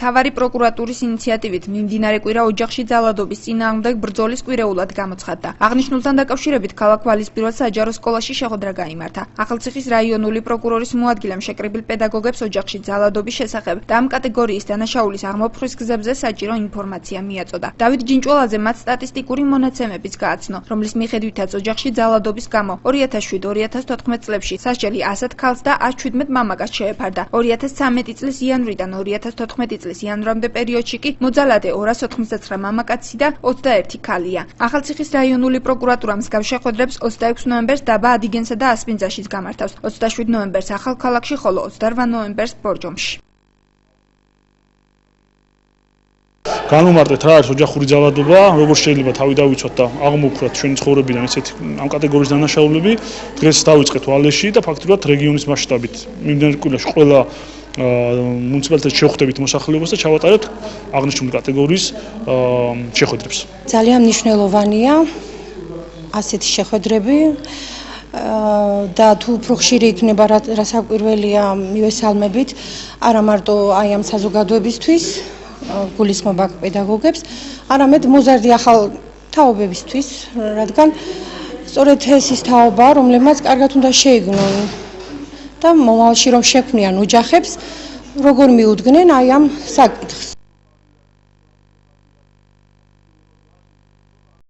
მთავარი პროკურატურის ინიციატივით მიმდინარე კვირა ოჯახში ძალადობის წინააღმდეგ ბრძოლის კვირეულად გამოცხადდა. აღნიშნულთან დაკავშირებით ქალაქ ვალისპირას საჯარო სკოლაში შეხვედრა გაიმართა. ახალციხის რაიონული პროკურორის მოადგილემ შეკრებილ პედაგოგებს ოჯახში ძალადობის შესახებ და ამ კატეგორიის დანაშაულის აღმოფხვის გზებზე საჭირო ინფორმაცია მიაწოდა. დავით ჯინჭველაძე მათ სტატისტიკური მონაცემებიც გააცნო, რომლის მიხედვითაც ოჯახში ძალადობის გამო 2007-2014 წლებში სასჯელი 100 ქალს და 117 მამაკაცს შეეფარდა. 2013 წლის იანვრიდან 2014 წლის იანვრამდე პერიოდში კი მოძალადე 289 მამაკაცი და 21 ქალია. ახალციხის რაიონული პროკურატურა მსგავს შეხვედრებს 26 ნოემბერს დაბა ადიგენსა და ასპინძაშიც გამართავს, 27 ნოემბერს ახალქალაქში, ხოლო 28 ნოემბერს ბორჯომში. განვუმარტეთ რა არის ოჯახური ძალადობა, როგორ შეიძლება თავი დავიცვათ და აღმოვქრათ ჩვენი ცხოვრებიდან ესეთი ამ კატეგორიის დანაშაულები. დღეს დავიწყეთ ვალეში და ფაქტობრივად რეგიონის მასშტაბით მიმდინარე კვირაში ყველა მუნიციპალიტეტში შევხვდებით მოსახლეობას და ჩავატარებთ აღნიშნული კატეგორიის შეხვედრებს. ძალიან მნიშვნელოვანია ასეთი შეხვედრები და თუ უფრო ხშირი იქნება რასაკვირველია მივესალმებით არა მარტო აი ამ საზოგადოებისთვის გულისხმობა პედაგოგებს, არამედ მოზარდი ახალ თაობებისთვის, რადგან სწორედ ეს ის თაობა, რომლებმაც კარგად უნდა შეიგნონ და მომავალში რომ შექმნიან ოჯახებს, როგორ მიუდგნენ აი ამ საკითხს.